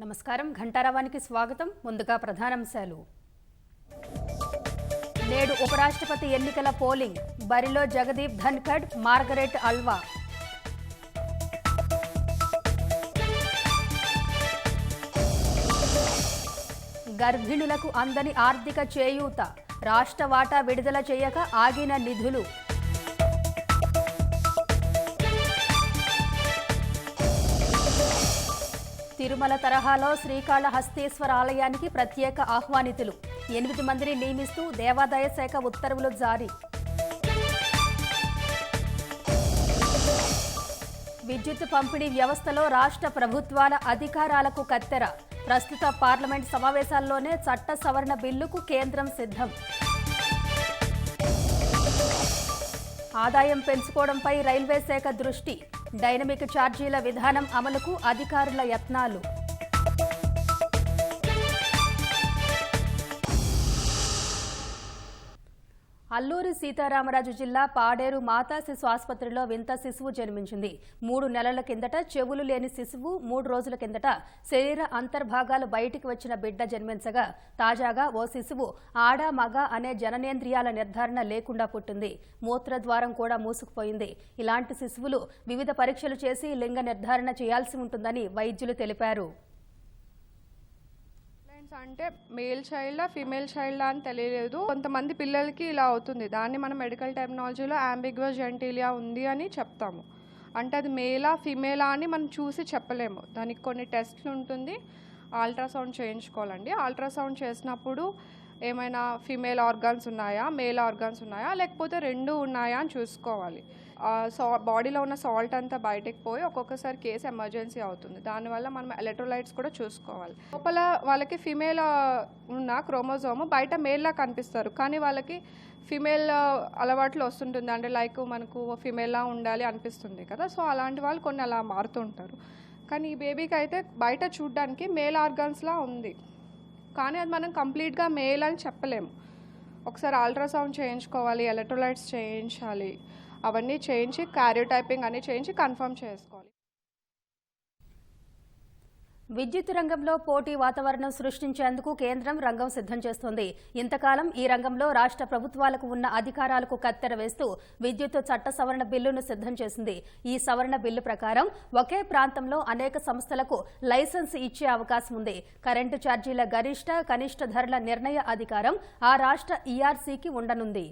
నమస్కారం ఘంటారావానికి స్వాగతం. ముందుగా ప్రధానాంశాలు. నేడు ఉపరాష్ట్రపతి ఎన్నికల పోలింగ్. బరిలో జగదీప్ ధన్ఖడ్, మార్గరెట్ అల్వా. గర్భిణులకు అందని ఆర్థిక చేయూత. రాష్ట్ర వాటా విడుదల చేయక ఆగిన నిధులు. తిరుమల తరహాలో శ్రీకాళహస్తీశ్వర ఆలయానికి ప్రత్యేక ఆహ్వానితులు. 8 మందిని నియమిస్తూ దేవాదాయ శాఖ ఉత్తర్వులు జారీ. విద్యుత్ పంపిణీ వ్యవస్థలో రాష్ట్ర ప్రభుత్వాల అధికారాలకు కత్తెర. ప్రస్తుత పార్లమెంట్ సమావేశాల్లోనే చట్ట సవరణ బిల్లుకు కేంద్రం సిద్ధం. ఆదాయం పెంచుకోవడంపై రైల్వే శాఖ దృష్టి. డైనమిక్ ఛార్జీల విధానం అమలుకు అధికారుల యత్నాలు. అల్లూరి సీతారామరాజు జిల్లా పాడేరు మాతా శిశు ఆసుపత్రిలో వింత శిశువు జన్మించింది. 3 నెలల కిందట చెవులు లేని శిశువు, 3 రోజుల కిందట శరీర అంతర్భాగాలు బయటికి వచ్చిన బిడ్డ జన్మించగా, తాజాగా ఓ శిశువు ఆడ మగ అనే జననేంద్రియాల నిర్ధారణ లేకుండా పుట్టింది. మూత్రద్వారం కూడా మూసుకుపోయింది. ఇలాంటి శిశువులు వివిధ పరీక్షలు చేసి లింగ నిర్ధారణ చేయాల్సి ఉంటుందని వైద్యులు తెలిపారు. అంటే మేల్ చైల్డా ఫీమేల్ చైల్డా అని తెలియలేదు. కొంతమంది పిల్లలకి ఇలా అవుతుంది. దాన్ని మనం మెడికల్ టెర్మినాలజీలో అంబిగ్వస్ జెంటిలియా ఉంది అని చెప్తాము. అంటే అది మేలా ఫీమేలా అని మనం చూసి చెప్పలేము. దానికి కొన్ని టెస్ట్లు ఉంటుంది. అల్ట్రాసౌండ్ చేయించుకోవాలండి. అల్ట్రాసౌండ్ చేసినప్పుడు ఏమైనా ఫీమేల్ ఆర్గాన్స్ ఉన్నాయా, మేల్ ఆర్గాన్స్ ఉన్నాయా, లేకపోతే 2 ఉన్నాయా అని చూసుకోవాలి. బాడీలో ఉన్న సాల్ట్ అంతా బయటకు పోయి ఒక్కొక్కసారి కేసు ఎమర్జెన్సీ అవుతుంది. దానివల్ల మనం ఎలక్ట్రోలైట్స్ కూడా చూసుకోవాలి. లోపల వాళ్ళకి ఫీమేల్ ఉన్న క్రోమోజోమ్ బయట మేల్లా కనిపిస్తారు, కానీ వాళ్ళకి ఫీమేల్ అలవాట్లు వస్తుంటుంది. అంటే లైక్ మనకు ఫీమేల్లా ఉండాలి అనిపిస్తుంది కదా. సో అలాంటి వాళ్ళు కొన్ని అలా మారుతుంటారు. కానీ ఈ బేబీకి అయితే బయట చూడడానికి మేల్ ఆర్గాన్స్లా ఉంది, కానీ అది మనం కంప్లీట్గా మేల్ అని చెప్పలేము. ఒకసారి అల్ట్రాసౌండ్ చేయించుకోవాలి, ఎలక్ట్రోలైట్స్ చేయించాలి, అవన్నీ చేయించి కార్యోటైపింగ్ అన్ని చేయించి కన్ఫర్మ్ చేసుకోవాలి. విద్యుత్ రంగంలో పోటీ వాతావరణం సృష్టించేందుకు కేంద్రం రంగం సిద్ధం చేస్తోంది. ఇంతకాలం ఈ రంగంలో రాష్ట్ర ప్రభుత్వాలకు ఉన్న అధికారాలకు కత్తెర వేస్తూ విద్యుత్ చట్ట సవరణ బిల్లును సిద్ధం చేసింది. ఈ సవరణ బిల్లు ప్రకారం ఒకే ప్రాంతంలో అనేక సంస్థలకు లైసెన్స్ ఇచ్చే అవకాశం ఉంది. కరెంటు ఛార్జీల గరిష్ట, కనిష్ట ధరల నిర్ణయ అధికారం ఆ రాష్ట్ర ఈఆర్సీకి ఉండనుంది.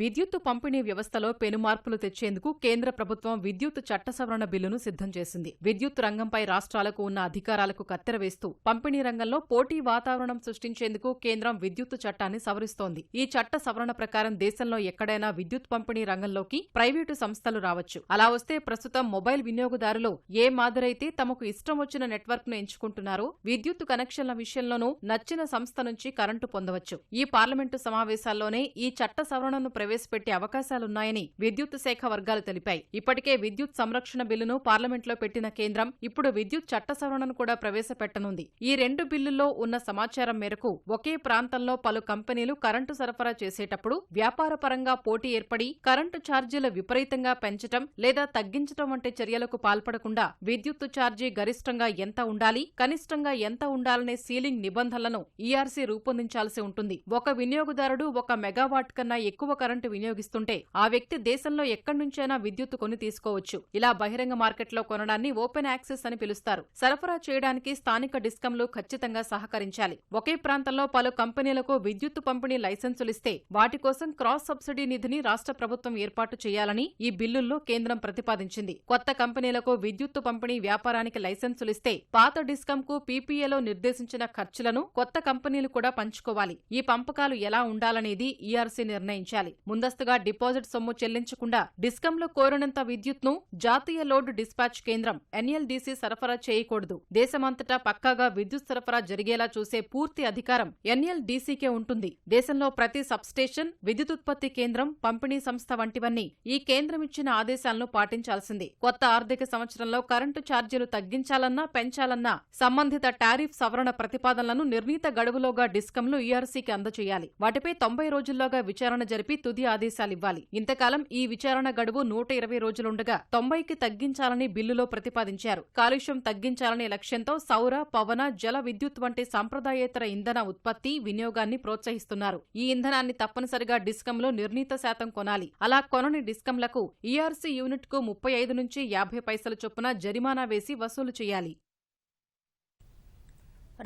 విద్యుత్తు పంపిణీ వ్యవస్థలో పెనుమార్పులు తెచ్చేందుకు కేంద్ర ప్రభుత్వం విద్యుత్ చట్ట సవరణ బిల్లును సిద్ధం చేసింది. విద్యుత్ రంగంపై రాష్ట్రాలకు ఉన్న అధికారాలకు కత్తెర వేస్తూ పంపిణీ రంగంలో పోటీ వాతావరణం సృష్టించేందుకు కేంద్రం విద్యుత్తు చట్టాన్ని సవరిస్తోంది. ఈ చట్ట సవరణ ప్రకారం దేశంలో ఎక్కడైనా విద్యుత్ పంపిణీ రంగంలోకి ప్రైవేటు సంస్థలు రావచ్చు. అలా వస్తే ప్రస్తుతం మొబైల్ వినియోగదారులు ఏ మాదిరైతే తమకు ఇష్టం వచ్చిన నెట్వర్క్ ను ఎంచుకుంటున్నారో విద్యుత్ కనెక్షన్ల విషయంలోనూ నచ్చిన సంస్థ నుంచి కరెంటు పొందవచ్చు. ఈ పార్లమెంటు సమావేశాల్లోనే ఈ చట్ట సవరణను ప్రవేశపెట్టే అవకాశాలున్నాయని విద్యుత్ శాఖ వర్గాలు తెలిపాయి. ఇప్పటికే విద్యుత్ సంరక్షణ బిల్లును పార్లమెంట్లో పెట్టిన కేంద్రం ఇప్పుడు విద్యుత్ చట్ట సవరణను కూడా ప్రవేశపెట్టనుంది. ఈ 2 బిల్లుల్లో ఉన్న సమాచారం మేరకు ఒకే ప్రాంతంలో పలు కంపెనీలు కరెంటు సరఫరా చేసేటప్పుడు వ్యాపారపరంగా పోటీ ఏర్పడి కరెంటు ఛార్జీలు విపరీతంగా పెంచటం లేదా తగ్గించటం వంటి చర్యలకు పాల్పడకుండా విద్యుత్తు ఛార్జీ గరిష్టంగా ఎంత ఉండాలి, కనిష్టంగా ఎంత ఉండాలనే సీలింగ్ నిబంధనలను ఈఆర్సీ రూపొందించాల్సి ఉంటుంది. ఒక వినియోగదారుడు 1 మెగావాట్ కన్నా ఎక్కువ కరెంటు వినియోగిస్తుంటే ఆ వ్యక్తి దేశంలో ఎక్కడి నుంచైనా విద్యుత్తు కొని తీసుకోవచ్చు. ఇలా బహిరంగ మార్కెట్లో కొనడాన్ని ఓపెన్ యాక్సెస్ అని పిలుస్తారు. సరఫరా చేయడానికి స్థానిక డిస్కంలు ఖచ్చితంగా సహకరించాలి. ఒకే ప్రాంతంలో పలు కంపెనీలకు విద్యుత్తు పంపిణీ లైసెన్సులిస్తే వాటి కోసం క్రాస్ సబ్సిడీ నిధిని రాష్ట్ర ప్రభుత్వం ఏర్పాటు చేయాలని ఈ బిల్లుల్లో కేంద్రం ప్రతిపాదించింది. కొత్త కంపెనీలకు విద్యుత్తు పంపిణీ వ్యాపారానికి లైసెన్సులిస్తే పాత డిస్కంకు పీపీఏలో నిర్దేశించిన ఖర్చులను కొత్త కంపెనీలు కూడా పంచుకోవాలి. ఈ పంపకాలు ఎలా ఉండాలనేది ఈఆర్సీ నిర్ణయించాలి. ముందస్తుగా డిపాజిట్ సొమ్ము చెల్లించకుండా డిస్కంలో కోరినంత విద్యుత్ను జాతీయ లోడ్ డిస్పాచ్ కేంద్రం ఎన్ఎల్డీసీ సరఫరా చేయకూడదు. దేశమంతటా పక్కాగా విద్యుత్ సరఫరా జరిగేలా చూసే పూర్తి అధికారం ఎన్ఎల్డీసీకే ఉంటుంది. దేశంలో ప్రతి సబ్స్టేషన్, విద్యుతుత్పత్తి కేంద్రం, పంపిణీ సంస్థ వంటివన్నీ ఈ కేంద్రం ఇచ్చిన ఆదేశాలను పాటించాల్సిందే. కొత్త ఆర్థిక సంవత్సరంలో కరెంటు ఛార్జీలు తగ్గించాలన్నా పెంచాలన్నా సంబంధిత టారిఫ్ సవరణ ప్రతిపాదనలను నిర్ణీత గడువులోగా డిస్కంలు ఈఆర్సీకి అందజేయాలి. వాటిపై 90 రోజుల్లోగా విచారణ జరిపి తుది ఆదేశాలివ్వాలి. ఇంతకాలం ఈ విచారణ గడువు 120 రోజులుండగా 90కి తగ్గించాలని బిల్లులో ప్రతిపాదించారు. కాలుష్యం తగ్గించాలనే లక్ష్యంతో సౌర, పవన, జల విద్యుత్ వంటి సంప్రదాయేతర ఇంధన ఉత్పత్తి, వినియోగాన్ని ప్రోత్సహిస్తున్నారు. ఈ ఇంధనాన్ని తప్పనిసరిగా డిస్కంలో నిర్ణీత శాతం కొనాలి. అలా కొనని డిస్కంలకు ఈఆర్సీ యూనిట్కు 35 నుంచి 50 పైసల చొప్పున జరిమానా వేసి వసూలు చేయాలి.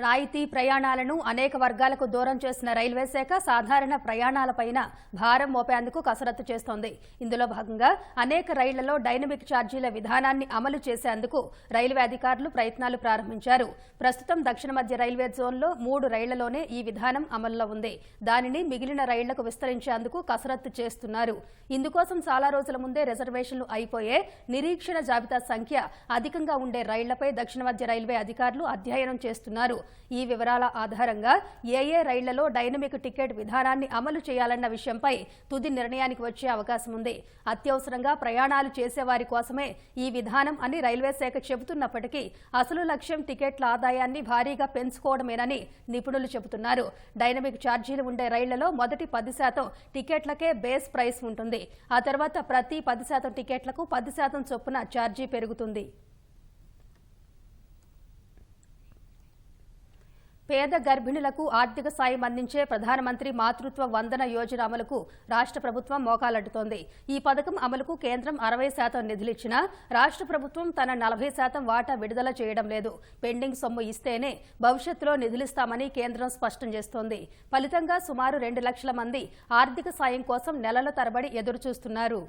రాయితీ ప్రయాణాలను అనేక వర్గాలకు దూరం చేసిన రైల్వే శాఖ సాధారణ ప్రయాణాలపైన భారం మోపేందుకు కసరత్తు చేస్తోంది. ఇందులో భాగంగా అనేక రైళ్లలో డైనమిక్ ఛార్జీల విధానాన్ని అమలు చేసేందుకు రైల్వే అధికారులు ప్రయత్నాలు ప్రారంభించారు. ప్రస్తుతం దక్షిణ మధ్య రైల్వే జోన్లో 3 రైళ్లలోనే ఈ విధానం అమల్లో ఉంది. దానిని మిగిలిన రైళ్లకు విస్తరించేందుకు కసరత్తు చేస్తున్నారు. ఇందుకోసం చాలా రోజుల ముందే రిజర్వేషన్లు అయిపోయే నిరీక్షణ జాబితా సంఖ్య అధికంగా ఉండే రైళ్లపై దక్షిణ మధ్య రైల్వే అధికారులు అధ్యయనం చేస్తున్నారు. ఈ వివరాల ఆధారంగా ఏ రైళ్లలో డైనమిక్ టికెట్ విధానాన్ని అమలు చేయాలన్న విషయంపై తుది నిర్ణయానికి వచ్చే అవకాశం ఉంది. అత్యవసరంగా ప్రయాణాలు చేసేవారి కోసమే ఈ విధానం అని రైల్వే శాఖ చెబుతున్నప్పటికీ అసలు లక్ష్యం టికెట్ల ఆదాయాన్ని భారీగా పెంచుకోవడమేనని నిపుణులు చెబుతున్నారు. డైనమిక్ ఛార్జీలు ఉండే రైళ్లలో మొదటి 10% టికెట్లకే బేస్ ప్రైస్ ఉంటుంది. ఆ తర్వాత ప్రతి 10% టికెట్లకు 10% చొప్పున ఛార్జీ పెరుగుతుంది. పేద గర్భిణులకు ఆర్థిక సాయం అందించే ప్రధానమంత్రి మాతృత్వ వందన యోజన అమలుకు రాష్ట్ర ప్రభుత్వం మోకాలడ్డుతోంది. ఈ పథకం అమలుకు కేంద్రం 60% నిధులిచ్చినా రాష్ట్ర ప్రభుత్వం తన 40% వాటా విడుదల చేయడం లేదు. పెండింగ్ సొమ్ము ఇస్తేనే భవిష్యత్తులో నిధులిస్తామని కేంద్రం స్పష్టం చేస్తోంది. ఫలితంగా సుమారు 2 లక్షల మంది ఆర్థిక సాయం కోసం నెలల తరబడి ఎదురుచూస్తున్నారు.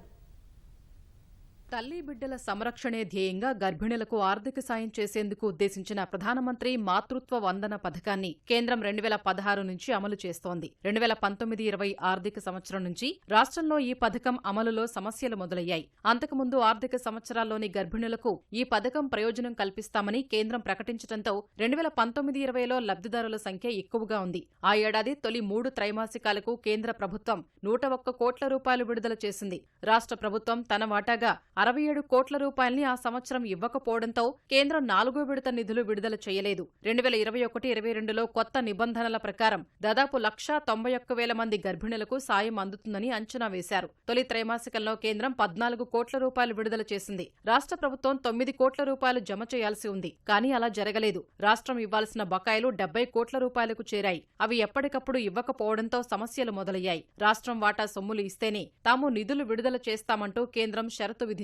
తల్లి బిడ్డల సంరక్షణే ధ్యేయంగా గర్భిణులకు ఆర్థిక సాయం చేసేందుకు ఉద్దేశించిన ప్రధానమంత్రి మాతృత్వ వందన పథకాన్ని కేంద్రం 2016 నుంచి అమలు చేస్తోంది. 2019-20 ఆర్థిక సంవత్సరం నుంచి రాష్ట్రంలో ఈ పథకం అమలులో సమస్యలు మొదలయ్యాయి. అంతకుముందు ఆర్థిక సంవత్సరాల్లోని గర్భిణులకు ఈ పథకం ప్రయోజనం కల్పిస్తామని కేంద్రం ప్రకటించడంతో 2019-20లో లబ్ధిదారుల సంఖ్య ఎక్కువగా ఉంది. ఆ ఏడాది తొలి 3 త్రైమాసికాలకు కేంద్ర ప్రభుత్వం 101 కోట్ల రూపాయలు విడుదల చేసింది. రాష్ట్ర ప్రభుత్వం తన వాటాగా 67 కోట్ల రూపాయల్ని ఆ సంవత్సరం ఇవ్వకపోవడంతో కేంద్రం 4వ విడత నిధులు విడుదల చేయలేదు. 2021-22లో కొత్త నిబంధనల ప్రకారం దాదాపు 191,000 మంది గర్భిణులకు సాయం అందుతుందని అంచనా వేశారు. తొలి త్రైమాసికంలో కేంద్రం 14 కోట్ల రూపాయలు విడుదల చేసింది. రాష్ట్ర ప్రభుత్వం 9 కోట్ల రూపాయలు జమ చేయాల్సి ఉంది. కానీ అలా జరగలేదు. రాష్ట్రం ఇవ్వాల్సిన బకాయిలు 70 కోట్ల రూపాయలకు చేరాయి. అవి ఎప్పటికప్పుడు ఇవ్వకపోవడంతో సమస్యలు మొదలయ్యాయి. రాష్ట్రం వాటా సొమ్ములు ఇస్తేనే తాము నిధులు విడుదల చేస్తామంటూ కేంద్రం షరతు విధించింది.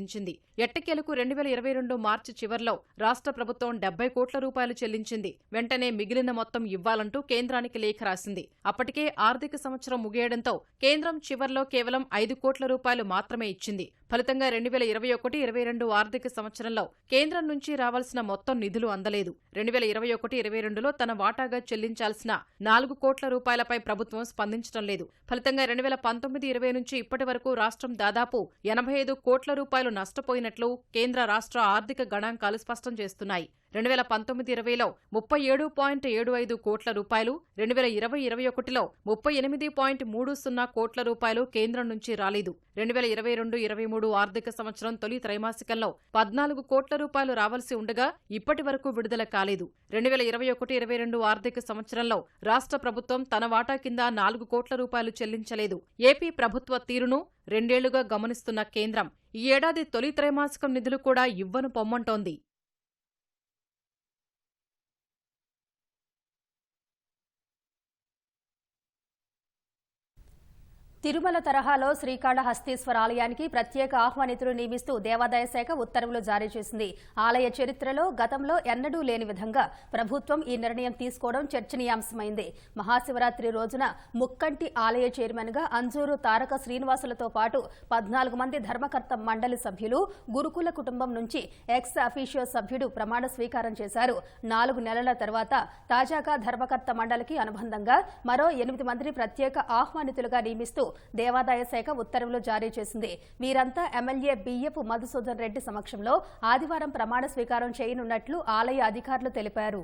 ఎట్టకేలకు 2022 మార్చి చివర్లో రాష్ట్ర ప్రభుత్వం 70 కోట్ల రూపాయలు చెల్లించింది. వెంటనే మిగిలిన మొత్తం ఇవ్వాలంటూ కేంద్రానికి లేఖ రాసింది. అప్పటికే ఆర్థిక సంవత్సరం ముగియడంతో కేంద్రం చివర్లో కేవలం 5 కోట్ల రూపాయలు మాత్రమే ఇచ్చింది. ఫలితంగా 2021-22 ఆర్థిక సంవత్సరంలో కేంద్రం నుంచి రావాల్సిన మొత్తం నిధులు అందలేదు. 2021-22లో తన వాటాగా చెల్లించాల్సిన 4 కోట్ల రూపాయలపై ప్రభుత్వం స్పందించడం లేదు. ఫలితంగా 2019-20 నుంచి ఇప్పటి వరకు రాష్ట్రం దాదాపు 85 కోట్ల రూపాయలు నష్టపోయినట్లు కేంద్ర రాష్ట్ర ఆర్థిక గణాంకాలు స్పష్టం చేస్తున్నాయి. 2019-20లో 37.75 కోట్ల రూపాయలు, 2020-21లో 38.30 కోట్ల రూపాయలు కేంద్రం నుంచి రాలేదు. 2022-23 ఆర్థిక సంవత్సరం తొలి త్రైమాసికంలో 14 కోట్ల రూపాయలు రావాల్సి ఉండగా ఇప్పటి వరకు విడుదల కాలేదు. 2021-22 ఆర్థిక సంవత్సరంలో రాష్ట్ర ప్రభుత్వం తన వాటా కింద 4 కోట్ల రూపాయలు చెల్లించలేదు. ఏపీ ప్రభుత్వ తీరును 2 ఏళ్లుగా గమనిస్తున్న కేంద్రం ఈ ఏడాది తొలి త్రైమాసికం నిధులు కూడా ఇవ్వను పొమ్మంటోంది. తిరుమల తరహాలో శ్రీకాళహస్తీశ్వర ఆలయానికి ప్రత్యేక ఆహ్వానితులు నియమిస్తూ దేవాదాయ శాఖ ఉత్తర్వులు జారీ చేసింది. ఆలయ చరిత్రలో గతంలో ఎన్నడూ లేని విధంగా ప్రభుత్వం ఈ నిర్ణయం తీసుకోవడం చర్చనీయాంశమైంది. మహాశివరాత్రి రోజున ముక్కంటి ఆలయ చైర్మన్గా అంజూరు తారక శ్రీనివాసులతో పాటు 14 మంది ధర్మకర్త మండలి సభ్యులు, గురుకుల కుటుంబం నుంచి ఎక్స్ అఫీషియో సభ్యుడు ప్రమాణ స్వీకారం చేశారు. 4 నెలల తర్వాత తాజాగా ధర్మకర్త మండలికి అనుబంధంగా మరో 8 మందిని ప్రత్యేక ఆహ్వానితులుగా నియమిస్తూ దేవాదాయ శాఖ ఉత్తర్వులు జారీ చేసింది. వీరంతా ఎమ్మెల్యే బియ్యపు మధుసూదన్ రెడ్డి సమక్షంలో ఆదివారం ప్రమాణ స్వీకారం చేయనున్నట్లు ఆలయ అధికారులు తెలిపారు.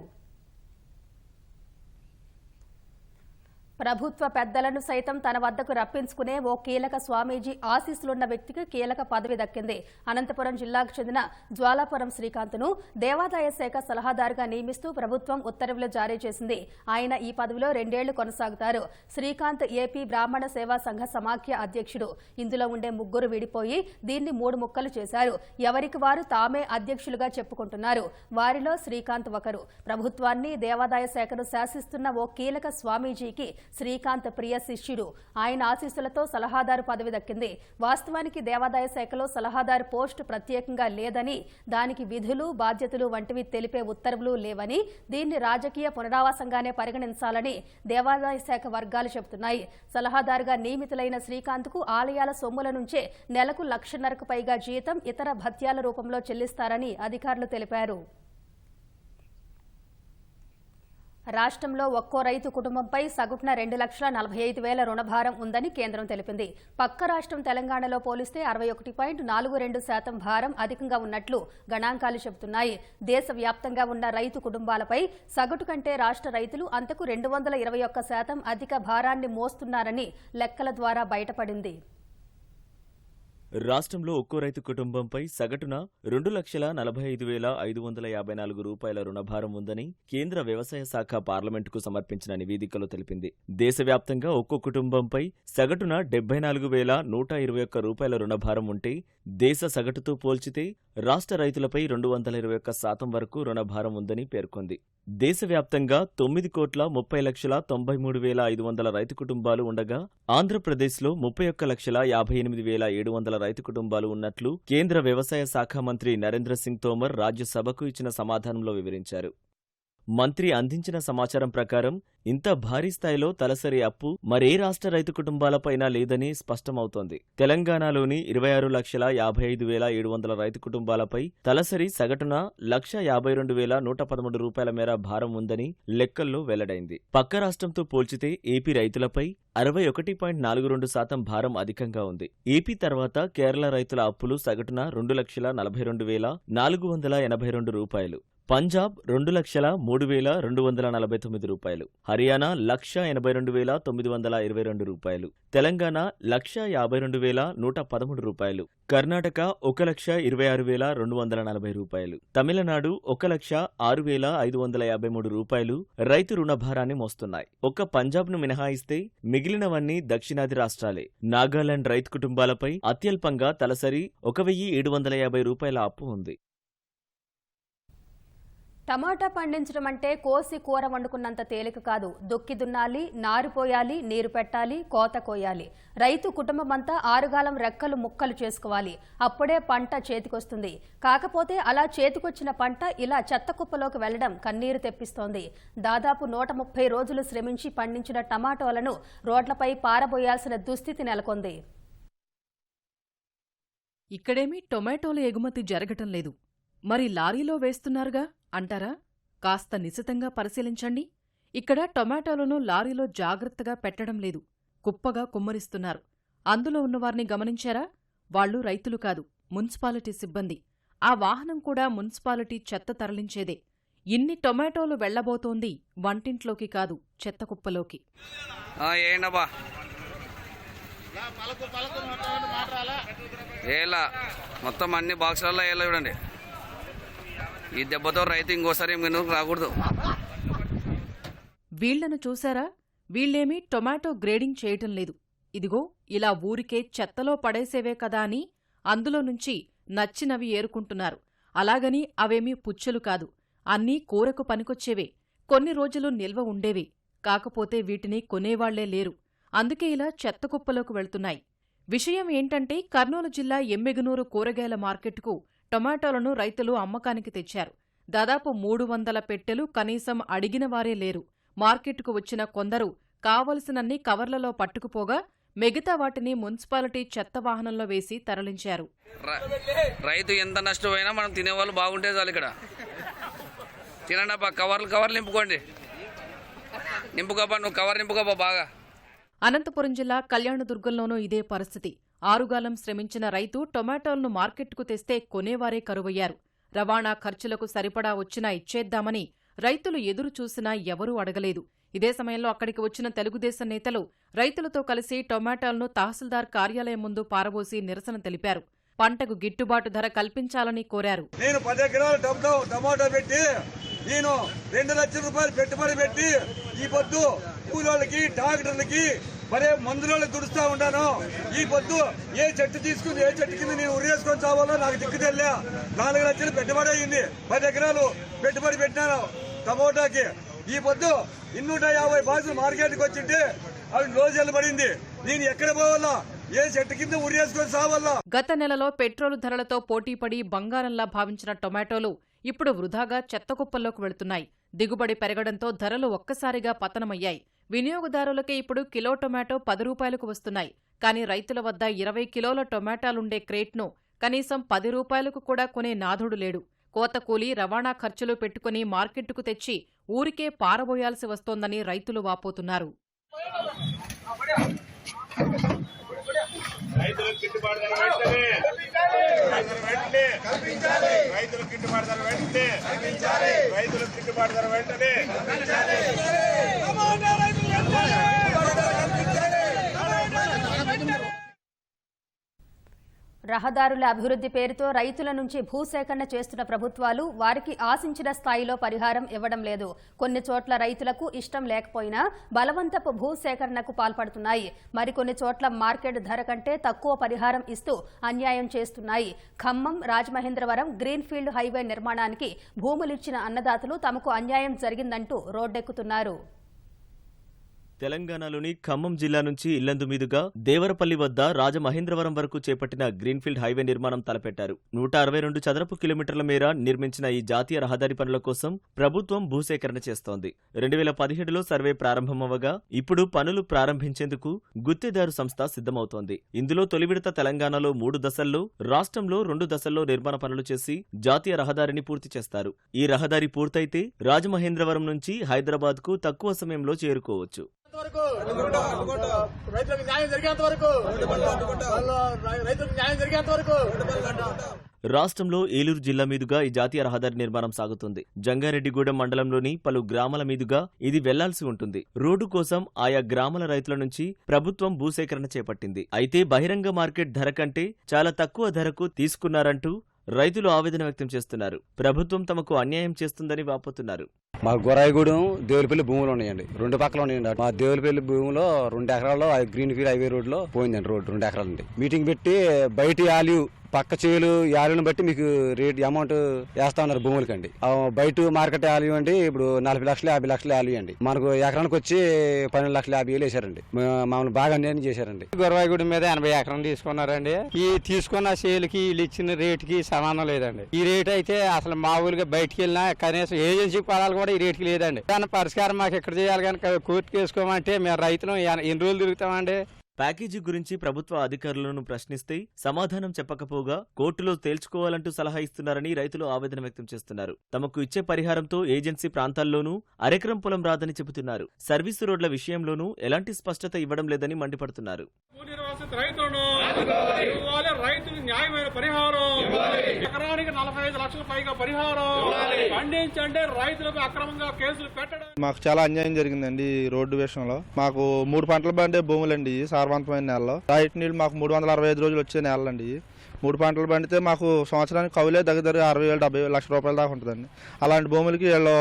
ప్రభుత్వ పెద్దలను సైతం తన వద్దకు రప్పించుకునే ఓ కీలక స్వామీజీ ఆశీస్సులున్న వ్యక్తికి కీలక పదవి దక్కింది. అనంతపురం జిల్లాకు చెందిన జ్వాలాపురం శ్రీకాంత్ను దేవాదాయ శాఖ సలహాదారుగా నియమిస్తూ ప్రభుత్వం ఉత్తర్వులు జారీ చేసింది. ఆయన ఈ పదవిలో 2 ఏళ్లు కొనసాగుతారు. శ్రీకాంత్ ఏపీ బ్రాహ్మణ సేవా సంఘ సమాఖ్య అధ్యక్షుడు. ఇందులో ఉండే 3 విడిపోయి దీన్ని 3 ముక్కలు చేశారు. ఎవరికి వారు తామే అధ్యక్షులుగా చెప్పుకుంటున్నారు. వారిలో శ్రీకాంత్ ఒకరు. ప్రభుత్వాన్ని దేవాదాయ శాఖను శాసిస్తున్న ఓ కీలక స్వామీజీకి శ్రీకాంత్ ప్రియ శిష్యుడు. ఆయన ఆశీస్సులతో సలహాదారు పదవి దక్కింది. వాస్తవానికి దేవాదాయ శాఖలో సలహాదారు పోస్టు ప్రత్యేకంగా లేదని, దానికి విధులు బాధ్యతలు వంటివి తెలిపే ఉత్తర్వులు లేవని, దీన్ని రాజకీయ పునరావాసంగానే పరిగణించాలని దేవాదాయ శాఖ వర్గాలు చెబుతున్నాయి. సలహాదారుగా నియమితులైన శ్రీకాంత్కు ఆలయాల సొమ్ముల నుంచే నెలకు 1,50,000కు పైగా జీతం, ఇతర భత్యాల రూపంలో చెల్లిస్తారని అధికారులు తెలిపారు. రాష్ట్రంలో ఒక్కో రైతు కుటుంబంపై సగటున 2,45,000 రుణభారం ఉందని కేంద్రం తెలిపింది. పక్క రాష్ట్రం తెలంగాణలో పోలిస్తే 61.42% భారం అధికంగా ఉన్నట్లు గణాంకాలు చెబుతున్నాయి. దేశవ్యాప్తంగా ఉన్న రైతు కుటుంబాలపై సగటు కంటే రాష్ట్ర రైతులు అంతకు 221% అధిక భారాన్ని మోస్తున్నారని లెక్కల ద్వారా బయటపడింది. రాష్ట్రంలో ఒక్కో రైతు కుటుంబంపై సగటున 2,45,554 రూపాయల రుణభారం ఉందని కేంద్ర వ్యవసాయ శాఖ పార్లమెంటుకు సమర్పించిన నివేదికలో తెలిపింది. దేశవ్యాప్తంగా ఒక్కో కుటుంబంపై సగటున 74,121 రూపాయల రుణభారం ఉంటే, దేశ సగటుతో పోల్చితే రాష్ట్ర రైతులపై 221% వరకు రుణభారం ఉందని పేర్కొంది. దేశవ్యాప్తంగా 9,30,93,500 రైతు కుటుంబాలు ఉండగా, ఆంధ్రప్రదేశ్లో 31,58,700 రైతు కుటుంబాలు ఉన్నట్లు కేంద్ర వ్యవసాయ శాఖ మంత్రి నరేంద్ర సింగ్ తోమర్ రాజ్యసభకు ఇచ్చిన సమాధానంలో వివరించారు. మంత్రి అందించిన సమాచారం ప్రకారం ఇంత భారీ స్థాయిలో తలసరి అప్పు మరే రాష్ట్ర రైతు కుటుంబాలపైనా లేదని స్పష్టమవుతోంది. తెలంగాణలోని 26,55,700 రైతు కుటుంబాలపై తలసరి సగటున 1,52,113 రూపాయల మేర భారం ఉందని లెక్కల్లో వెల్లడైంది. పక్క రాష్ట్రంతో పోల్చితే ఏపీ రైతులపై 61.42% భారం అధికంగా ఉంది. ఏపీ తర్వాత కేరళ రైతుల అప్పులు సగటున 2,42,482 రూపాయలు, పంజాబ్ 2,03,249 రూపాయలు, హర్యానా 1,82,922 రూపాయలు, తెలంగాణ 1,52,113 రూపాయలు, కర్ణాటక 1,26,240 రూపాయలు, తమిళనాడు 1,06,553 రూపాయలు రైతు రుణభారాన్ని మోస్తున్నాయి. ఒక్క పంజాబ్ను మినహాయిస్తే మిగిలినవన్నీ దక్షిణాది రాష్ట్రాలే. నాగాలాండ్ రైతు కుటుంబాలపై అత్యల్పంగా తలసరి 1,750 రూపాయల అప్పు ఉంది. టమాటా పండించడం అంటే కోసి కూర వండుకున్నంత తేలిక కాదు. దుక్కి దున్నాలి, నారు పోయాలి, నీరు పెట్టాలి, కోత కోయాలి. రైతు కుటుంబమంతా ఆరుగాలం రెక్కలు ముక్కలు చేసుకోవాలి. అప్పుడే పంట చేతికొస్తుంది. కాకపోతే అలా చేతికొచ్చిన పంట ఇలా చెత్త కుప్పలోకి వెళ్లడం కన్నీరు తెప్పిస్తోంది. దాదాపు 130 రోజులు శ్రమించి పండించిన టమాటోలను రోడ్లపై పారబోయాల్సిన దుస్థితి నెలకొంది. ఇక్కడేమీ టొమాటోల ఎగుమతి జరగటం లేదు, మరి లారీలో వేస్తున్నారుగా అంటారా? కాస్త నిశితంగా పరిశీలించండి. ఇక్కడ టొమాటోలను లారీలో జాగ్రత్తగా పెట్టడం లేదు, కుప్పగా కుమ్మరిస్తున్నారు. అందులో ఉన్నవారిని గమనించారా? వాళ్లు రైతులు కాదు, మున్సిపాలిటీ సిబ్బంది. ఆ వాహనం కూడా మున్సిపాలిటీ చెత్త తరలించేదే. ఇన్ని టొమాటోలు వెళ్లబోతోంది వంటింట్లోకి కాదు, చెత్త కుప్పలోకి. మొత్తం అన్ని బాక్సులలో చూడండి. ఈ దెబ్బతో రైతు ఇంకోసారి రాకూడదు. వీళ్లను చూశారా? వీళ్లేమీ టొమాటో గ్రేడింగ్ చేయటం లేదు. ఇదిగో ఇలా ఊరికే చెత్తలో పడేసేవే కదా అని అందులో నుంచి నచ్చినవి ఏరుకుంటున్నారు. అలాగని అవేమీ పుచ్చెలు కాదు, అన్నీ కూరకు పనికొచ్చేవే, కొన్ని రోజులు నిల్వ ఉండేవే. కాకపోతే వీటిని కొనేవాళ్లే లేరు, అందుకే ఇలా చెత్త కుప్పలోకి వెళ్తున్నాయి. విషయం ఏంటంటే, కర్నూలు జిల్లా ఎమ్మిగనూరు కూరగాయల మార్కెట్కు టొమాటోలను రైతులు అమ్మకానికి తెచ్చారు. దాదాపు 300 పెట్టెలు కనీసం అడిగిన వారే లేరు. మార్కెట్కు వచ్చిన కొందరు కావలసినన్ని కవర్లలో పట్టుకుపోగా, మిగతా వాటిని మున్సిపాలిటీ చెత్త వాహనంలో వేసి తరలించారు. రైతు ఎంత నష్టపోయినా మనం తినేవాళ్ళు బాగుంటే చాలు. ఇక్కడ తినండి అబ్బా, కవర్లు నింపుకోండి. నింపుకోబా, నువ్వు కవర్ నింపుకోబా బాగా. అనంతపురం జిల్లా కళ్యాణదుర్గంలోనూ ఇదే పరిస్థితి. ఆరుగాలం శ్రమించిన రైతు టొమాటోలను మార్కెట్కు తెస్తే కొనేవారే కరువయ్యారు. రవాణా ఖర్చులకు సరిపడా వచ్చినా ఇచ్చేద్దామని రైతులు ఎదురు చూసినా ఎవరూ అడగలేదు. ఇదే సమయంలో అక్కడికి వచ్చిన తెలుగుదేశం నేతలు రైతులతో కలిసి టొమాటోలను తహసీల్దార్ కార్యాలయం ముందు పారబోసి నిరసన తెలిపారు. పంటకు గిట్టుబాటు ధర కల్పించాలని కోరారు. నేను 10 ఎకరాలు టమాటో పెట్టి నేను 2 లక్షల రూపాయలు పెట్టుబడి పెట్టి ఈ పొద్దు కూలోళ్ళకి ట్రాక్టర్లకి మరే మందులోకి దుడుస్తా ఉంటాను. ఈ పొద్దు ఏ చెట్టు తీసుకుని ఏ చెట్టు కింద నేను ఉరేసుకొని చావాలో నాకు దిక్కు తెల్లా. 4 లక్షలు పెట్టుబడి అయ్యింది. 10 ఎకరాలు పెట్టుబడి పెట్టినాను టమోటాకి. ఈ పొద్దు 250 బాక్సులు మార్కెట్కి వచ్చింటే అవి రోజులు పడింది. నేను ఎక్కడ పోవాలా? ఏ చెట్టు కింద ఉరేసుకొని చావాలా? గత నెలలో పెట్రోలు ధరలతో పోటీపడి బంగారంలా భావించిన టొమాటోలు ఇప్పుడు వృధాగా చెత్తకుప్పల్లోకి వెళుతున్నాయి. దిగుబడి పెరగడంతో ధరలు ఒక్కసారిగా పతనమయ్యాయి. వినియోగదారులకే ఇప్పుడు కిలో టొమాటో 10 రూపాయలకు వస్తున్నాయి. కానీ రైతుల వద్ద 20 కిలోల టొమాటోలుండే క్రేట్ను కనీసం 10 రూపాయలకు కూడా కొనే నాథుడు లేడు. కోత కూలి, రవాణా ఖర్చులు పెట్టుకుని మార్కెట్టుకు తెచ్చి ఊరికే పారబోయాల్సి వస్తోందని రైతులు వాపోతున్నారు. రైతులకు గిట్టుబాటు ధర వెంటనే రైతులకు గిట్టుబాటు ధర వెంటనే రైతులకు గిట్టుబాటు ధర వెంటనే రహదారుల అభివృద్ధి పేరుతో రైతుల నుంచి భూసేకరణ చేస్తున్న ప్రభుత్వాలు వారికి ఆశించిన స్థాయిలో పరిహారం ఇవ్వడం లేదు. కొన్ని చోట్ల రైతులకు ఇష్టం లేకపోయినా బలవంతపు భూసేకరణకు పాల్పడుతున్నాయి. మరికొన్ని చోట్ల మార్కెట్ ధర కంటే తక్కువ పరిహారం ఇస్తూ అన్యాయం చేస్తున్నాయి. ఖమ్మం, రాజమహేంద్రవరం గ్రీన్ఫీల్డ్ హైవే నిర్మాణానికి భూములిచ్చిన అన్నదాతలు తమకు అన్యాయం జరిగిందంటూ రోడ్డెక్కుతున్నారు. తెలంగాణలోని ఖమ్మం జిల్లా నుంచి ఇల్లందు మీదుగా దేవరపల్లి వద్ద రాజమహేంద్రవరం వరకు చేపట్టిన గ్రీన్ఫీల్డ్ హైవే నిర్మాణం తలపెట్టారు. 162 చదరపు కిలోమీటర్ల మేర నిర్మించిన ఈ జాతీయ రహదారి పనుల కోసం ప్రభుత్వం భూసేకరణ చేస్తోంది. 2017లో సర్వే ప్రారంభమవగా ఇప్పుడు పనులు ప్రారంభించేందుకు గుత్తేదారు సంస్థ సిద్ధమవుతోంది. ఇందులో తొలి విడత తెలంగాణలో 3 దశల్లో, రాష్ట్రంలో 2 దశల్లో నిర్మాణ పనులు చేసి జాతీయ రహదారిని పూర్తి చేస్తారు. ఈ రహదారి పూర్తయితే రాజమహేంద్రవరం నుంచి హైదరాబాద్ కు తక్కువ సమయంలో చేరుకోవచ్చు. రాష్ట్రంలో ఏలూరు జిల్లా మీదుగా ఈ జాతీయ రహదారి నిర్మాణం సాగుతుంది. జంగారెడ్డిగూడెం మండలంలోని పలు గ్రామాల మీదుగా ఇది వెళ్లాల్సి ఉంటుంది. రోడ్డు కోసం ఆయా గ్రామాల రైతుల నుంచి ప్రభుత్వం భూసేకరణ చేపట్టింది. అయితే బహిరంగ మార్కెట్ ధర కంటే చాలా తక్కువ ధరకు తీసుకున్నారంటూ రైతులు ఆవేదన వ్యక్తం చేస్తున్నారు. ప్రభుత్వం తమకు అన్యాయం చేస్తుందని వాపోతున్నారు. మా గొరాయిగూడెం, దేవులపల్లి భూములు ఉన్నాయండి. 2 పక్కల ఉన్నాయండి. మా దేవులపల్లి భూమిలో 2 ఎకరాల్లో గ్రీన్ఫీల్డ్ హైవే రోడ్ లో పోయిందండి. రోడ్ 2 ఎకరాలండి. మీటింగ్ పెట్టి బయట ఆలివ్ పక్క చేలు యాలుని బట్టి మీకు రేట్ అమౌంట్ వేస్తా ఉన్నారు భూములకండి. బయట మార్కెట్ యాలు అండి ఇప్పుడు 40 లక్షలు 50 లక్షలు యాలు అండి. మనకు ఎకరానికి వచ్చి 12 లక్షల 50 వేలు వేసారండి. మమ్మల్ని బాగా అన్యాయం చేశారండి. గొరవాయిగూడెం మీద 80 ఎకరం తీసుకున్నారండి. ఈ తీసుకున్న సేలుకి వీళ్ళు ఇచ్చిన రేటుకి సమానం లేదండి. ఈ రేట్ అయితే అసలు మామూలుగా బయటికి వెళ్ళినా కనీసం ఏజెన్సీ పొలాలు కూడా ఈ రేటుకి లేదండి. దాని పరిష్కారం మాకు ఎక్కడ చేయాలి కనుక కోర్టుకు వేసుకోమంటే మేము రైతులు ఎన్ని రోజులు తిరుగుతామండి. ప్యాకేజీ గురించి ప్రభుత్వ అధికారులను ప్రశ్నిస్తే సమాధానం చెప్పకపోగా కోర్టులో తేల్చుకోవాలంటూ సలహా ఇస్తున్నారని రైతులు ఆవేదన వ్యక్తం చేస్తున్నారు. తమకు ఇచ్చే పరిహారంతో ఏజెన్సీ ప్రాంతాల్లోనూ అరెకరం పొలం రాదని చెబుతున్నారు. సర్వీసు రోడ్ల విషయంలోనూ ఎలాంటి స్పష్టత ఇవ్వడం లేదని మండిపడుతున్నారు. న్యాయమైన పరిహారం, ఎకరానికి 45 లక్షల పైగా పరిహారం ఖండించండి. రైతులకు అక్రమంగా కేసులు పెట్టడం మాకు చాలా అన్యాయం జరిగిందండి. ఈ రోడ్డు విషయంలో మాకు 3 పంటలు పండే భూములండి. సారవంతమైన నేలలో రైతు నీళ్ళు మాకు 365 రోజులు వచ్చే నేలండి. 3 పంటలు పండితే మాకు సంవత్సరానికి కవులే దగ్గర 60,000-70,000 లక్షల రూపాయల దాకా ఉంటుందండి. అలాంటి భూములకి వీళ్ళు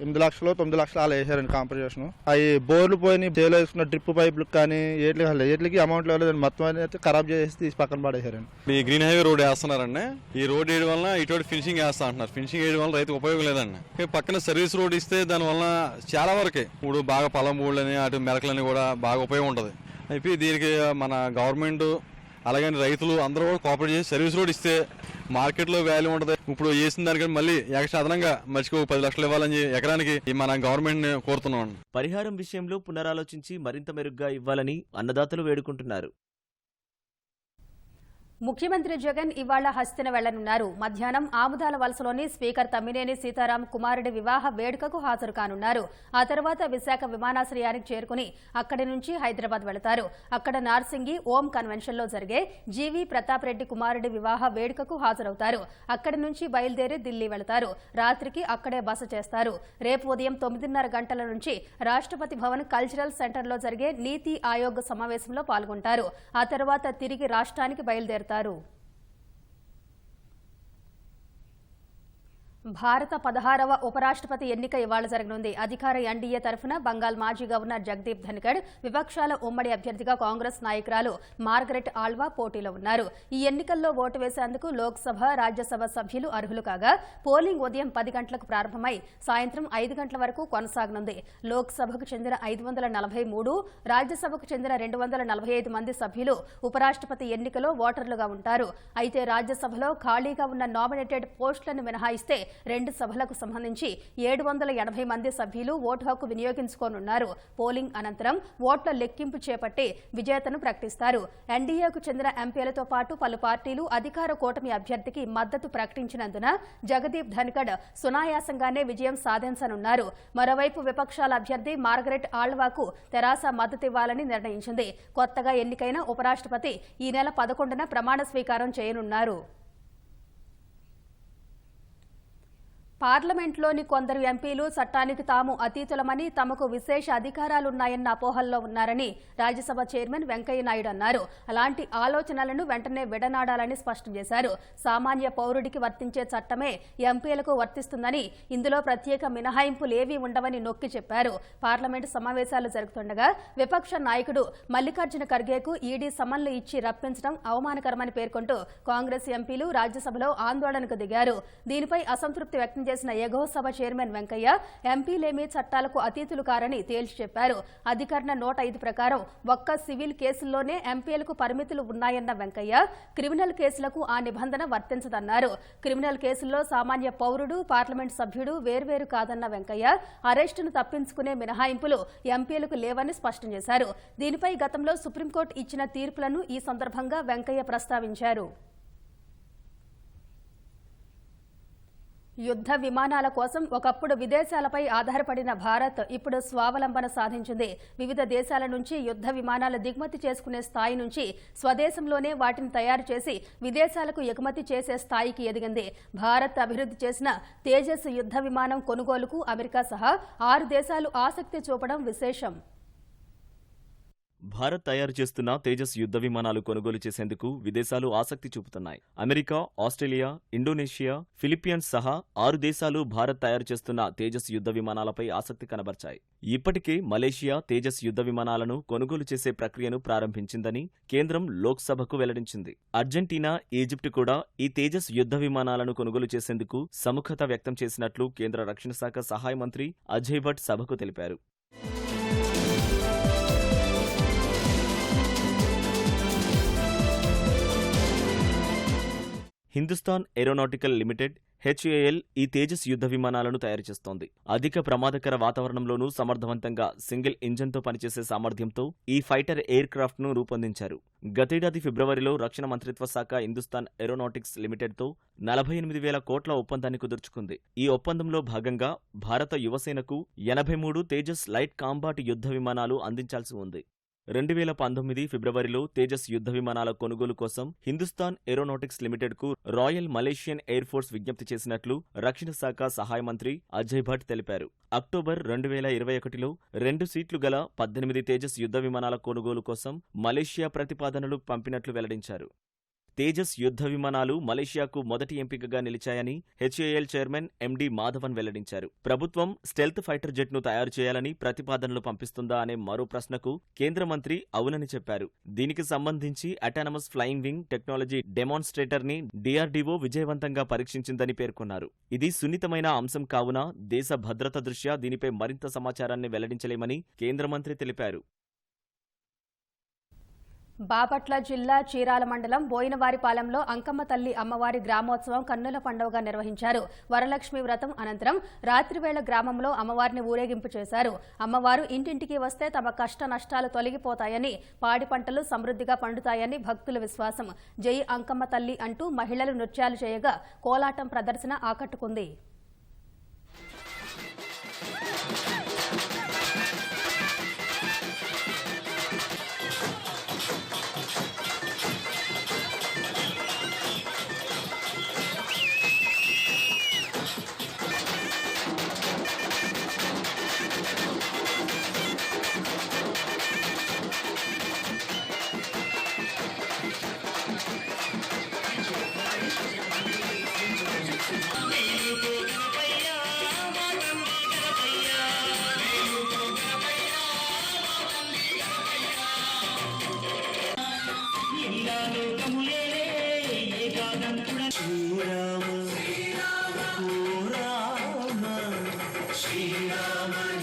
8 లక్షలు 9 లక్షలు అలా వేసారండి కాంపన్సేషన్. అవి బోర్లు పోయి చేలో వేసుకున్న డ్రిప్ పైపులకు కానీ ఏట్లకి అమౌంట్ లేదండి. మొత్తం అయితే ఖరాబ్ చేసి తీసి పక్కన పడేసారండి. ఈ గ్రీన్ హైవే రోడ్ వేస్తున్నారండి. ఈ రోడ్ వేయడం వల్ల ఇటువంటి ఫినిషింగ్ వేస్తా అంటున్నారు. ఫినిషింగ్ వేయడం వల్ల రైతు ఉపయోగం లేదండి. పక్కన సర్వీస్ రోడ్ ఇస్తే దానివల్ల చాలా వరకే ఇప్పుడు బాగా పొలం ఊళ్ళని అటు మెరకలని కూడా బాగా ఉపయోగం ఉంటుంది. అయితే దీనికి మన గవర్నమెంట్ అలాగే రైతులు అందరూ కోఆపరేట్ చేసి సర్వీస్ రోడ్ ఇస్తే మార్కెట్లో వాల్యూ ఉంటుంది. ఇప్పుడు వేసిన దానికంటే మళ్ళీ ఎక్స్ట్రా అదనంగా మనిషికి 10 లక్షలు ఇవ్వాలని ఎకరానికి మన గవర్నమెంట్ ని కోరుతున్నాం. పరిహారం విషయంలో పునరాలోచించి మరింత మెరుగ్గా ఇవ్వాలని అన్నదాతలు వేడుకుంటున్నారు. ముఖ్యమంత్రి జగన్ ఇవాళ హస్తిన వెళ్లనున్నారు. మధ్యాహ్నం ఆముదాల వలసలోని స్పీకర్ తమ్మినేని సీతారాం కుమారుడి వివాహ వేడుకకు హాజరు కానున్నారు. ఆ తర్వాత విశాఖ విమానాశ్రయానికి చేరుకుని అక్కడి నుంచి హైదరాబాద్ వెళతారు. అక్కడ నార్సింగి ఓం కన్వెన్షన్లో జరిగే జీవీ ప్రతాప్ రెడ్డి కుమారుడి వివాహ వేడుకకు హాజరవుతారు. అక్కడి నుంచి బయలుదేరి ఢిల్లీ వెళతారు. రాత్రికి అక్కడే బస చేస్తారు. రేపు ఉదయం 9:30 గంటల నుంచి రాష్ట్రపతి భవన్ కల్చరల్ సెంటర్లో జరిగే నీతి ఆయోగ్ సమావేశంలో పాల్గొంటారు. ఆ తర్వాత తిరిగి రాష్ట్రానికి బయలుదేరుతారు. భారత 16వ ఉపరాష్ట్రపతి ఎన్నిక ఇవాళ జరగనుంది. అధికార ఎన్డీఏ తరఫున బంగాల్ మాజీ గవర్నర్ జగదీప్ ధన్కడ్, విపక్షాల ఉమ్మడి అభ్యర్థిగా కాంగ్రెస్ నాయకురాలు మార్గరెట్ ఆల్వా పోటీలో ఉన్నారు. ఈ ఎన్నికల్లో ఓటు వేసేందుకు లోక్సభ, రాజ్యసభ సభ్యులు అర్హులు కాగా పోలింగ్ ఉదయం 10 గంటలకు ప్రారంభమై సాయంత్రం 5 గంటల వరకు కొనసాగనుంది. లోక్సభకు చెందిన 543, రాజ్యసభకు చెందిన 245 మంది సభ్యులు ఉపరాష్ట్రపతి ఎన్నికలో ఓటర్లుగా ఉంటారు. అయితే రాజ్యసభలో ఖాళీగా ఉన్న నామినేటెడ్ పోస్టులను మినహాయిస్తే 2 సభలకు సంబంధించి 780 మంది సభ్యులు ఓటు హక్కు వినియోగించుకోనున్నారు. పోలింగ్ అనంతరం ఓట్ల లెక్కింపు చేపట్టి విజేతను ప్రకటిస్తారు. ఎన్డీఏకు చెందిన ఎంపీలతో పాటు పలు పార్టీలు అధికార కూటమి అభ్యర్థికి మద్దతు ప్రకటించినందున జగదీప్ ధన్కడ్ సునాయాసంగానే విజయం సాధించనున్నారు. మరోవైపు విపక్షాల అభ్యర్థి మార్గరెట్ ఆళ్వాకు తెరాస మద్దతివ్వాలని నిర్ణయించింది. కొత్తగా ఎన్నికైన ఉపరాష్ట్రపతి ఈ నెల 11న ప్రమాణ స్వీకారం చేయనున్నారు. పార్లమెంట్లోని కొందరు ఎంపీలు చట్టానికి తాము అతీతులమని, తమకు విశేష అధికారాలున్నాయన్న అపోహల్లో ఉన్నారని రాజ్యసభ చైర్మన్ వెంకయ్య నాయుడు అన్నారు. అలాంటి ఆలోచనలను వెంటనే విడనాడాలని స్పష్టం చేశారు. సామాన్య పౌరుడికి వర్తించే చట్టమే ఎంపీలకు వర్తిస్తుందని, ఇందులో ప్రత్యేక మినహాయింపులేవీ ఉండవని నొక్కి చెప్పారు. పార్లమెంటు సమావేశాలు జరుగుతుండగా విపక్ష నాయకుడు మల్లికార్జున ఖర్గేకు ఈడీ సమన్లు ఇచ్చి రప్పించడం అవమానకరమని పేర్కొంటూ కాంగ్రెస్ ఎంపీలు రాజ్యసభలో ఆందోళనకు దిగారు. దీనిపై అసంతృప్తి వ్యక్తం చేసిన ఎగువ సభ చైర్మన్ వెంకయ్య ఎంపీలేమీ చట్టాలకు అతీతులు కారని తేల్చి చెప్పారు. అధికరణ 105 ప్రకారం ఒక్క సివిల్ కేసుల్లోనే ఎంపీలకు పరిమితులు ఉన్నాయన్న వెంకయ్య క్రిమినల్ కేసులకు ఆ నిబంధన వర్తించదన్నారు. క్రిమినల్ కేసుల్లో సామాన్య పౌరుడు, పార్లమెంట్ సభ్యుడు వేర్వేరు కాదన్న వెంకయ్య అరెస్టును తప్పించుకునే మినహాయింపులు ఎంపీలకు లేవని స్పష్టం చేశారు. దీనిపై గతంలో సుప్రీంకోర్టు ఇచ్చిన తీర్పులను ఈ సందర్భంగా వెంకయ్య ప్రస్తావించారు. యుద్ధ విమానాల కోసం ఒకప్పుడు విదేశాలపై ఆధారపడిన భారత్ ఇప్పుడు స్వావలంబన సాధించింది. వివిధ దేశాల నుంచి యుద్ధ విమానాలు దిగుమతి చేసుకునే స్థాయి నుంచి స్వదేశంలోనే వాటిని తయారు చేసి విదేశాలకు ఎగుమతి చేసే స్థాయికి ఎదిగింది. భారత్ అభివృద్ధి చేసిన తేజస్ యుద్ధ విమానం కొనుగోలుకు అమెరికా సహా 6 దేశాలు ఆసక్తి చూపడం విశేషం. భారత్ తయారు చేస్తున్న తేజస్ యుద్ధ విమానాలు కొనుగోలు చేసేందుకు విదేశాలు ఆసక్తి చూపుతున్నాయి. అమెరికా, ఆస్ట్రేలియా, ఇండోనేషియా, ఫిలిప్పీన్స్ సహా 6 దేశాలు భారత్ తయారు చేస్తున్న తేజస్ యుద్ధ విమానాలపై ఆసక్తి కనబర్చాయి. ఇప్పటికే మలేషియా తేజస్ యుద్ధ విమానాలను కొనుగోలు చేసే ప్రక్రియను ప్రారంభించిందని కేంద్రం లోక్సభకు వెల్లడించింది. అర్జెంటీనా, ఈజిప్ట్ కూడా ఈ తేజస్ యుద్ధ విమానాలను కొనుగోలు చేసేందుకు సముఖత వ్యక్తం చేసినట్లు కేంద్ర రక్షణ శాఖ సహాయ మంత్రి అజయ్ భట్ సభకు తెలిపారు. హిందుస్థాన్ ఏరోనాటికల్ లిమిటెడ్ HAL ఈ తేజస్ యుద్ధ విమానాలను తయారు చేస్తోంది. అధిక ప్రమాదకర వాతావరణంలోనూ సమర్థవంతంగా సింగిల్ ఇంజన్తో పనిచేసే సామర్థ్యంతో ఈ ఫైటర్ ఎయిర్ క్రాఫ్ట్ను రూపొందించారు. గతేడాది ఫిబ్రవరిలో రక్షణ మంత్రిత్వ శాఖ హిందుస్థాన్ ఏరోనాటిక్స్ లిమిటెడ్తో 48,000 కోట్ల ఒప్పందాన్ని కుదుర్చుకుంది. ఈ ఒప్పందంలో భాగంగా భారత యువసేనకు 83 తేజస్ లైట్ కాంబాట్ యుద్ధ విమానాలు అందించాల్సి ఉంది. 2019 ఫిబ్రవరిలో తేజస్ యుద్ధ విమానాల కొనుగోలు కోసం హిందుస్థాన్ ఏరోనాటిక్స్ లిమిటెడ్కు రాయల్ మలేషియన్ ఎయిర్ ఫోర్స్ విజ్ఞప్తి చేసినట్లు రక్షణ శాఖ సహాయ మంత్రి అజయ్ భట్ తెలిపారు. అక్టోబర్ 2021లో 2 సీట్లు గల 18 తేజస్ యుద్ధ విమానాల కొనుగోలు కోసం మలేషియా ప్రతిపాదనలు పంపినట్లు వెల్లడించారు. తేజస్ యుద్ధ విమానాలు మలేషియాకు మొదటి ఎంపికగా నిలిచాయని HAL చైర్మన్ MD మాధవన్ వెల్లడించారు. ప్రభుత్వం స్టెల్త్ ఫైటర్ జెట్ను తయారు చేయాలని ప్రతిపాదనలు పంపిస్తుందా అనే మరో ప్రశ్నకు కేంద్ర మంత్రి అవునని చెప్పారు. దీనికి సంబంధించి అటానమస్ ఫ్లయింగ్ వింగ్ టెక్నాలజీ డెమాన్స్ట్రేటర్ని DRDO విజయవంతంగా పరీక్షించిందని పేర్కొన్నారు. ఇది సున్నితమైన అంశం కావున దేశ భద్రత దృష్ట్యా దీనిపై మరింత సమాచారాన్ని వెల్లడించలేమని కేంద్ర మంత్రి తెలిపారు. బాపట్ల జిల్లా చీరాల మండలం బోయినవారిపాలెంలో అంకమ్మ తల్లి అమ్మవారి గ్రామోత్సవం కన్నుల పండుగగా నిర్వహించారు. వరలక్ష్మి వ్రతం అనంతరం రాత్రివేళ గ్రామంలో అమ్మవారిని ఊరేగింపు చేశారు. అమ్మవారు ఇంటింటికి వస్తే తమ కష్ట నష్టాలు తొలగిపోతాయని, పాడి పంటలు సమృద్ధిగా పండుతాయని భక్తుల విశ్వాసం. జై అంకమ్మ తల్లి అంటూ మహిళలు నృత్యాలు చేయగా కోలాటం ప్రదర్శన ఆకట్టుకుంది. శ్రీరామ శ్రీరామ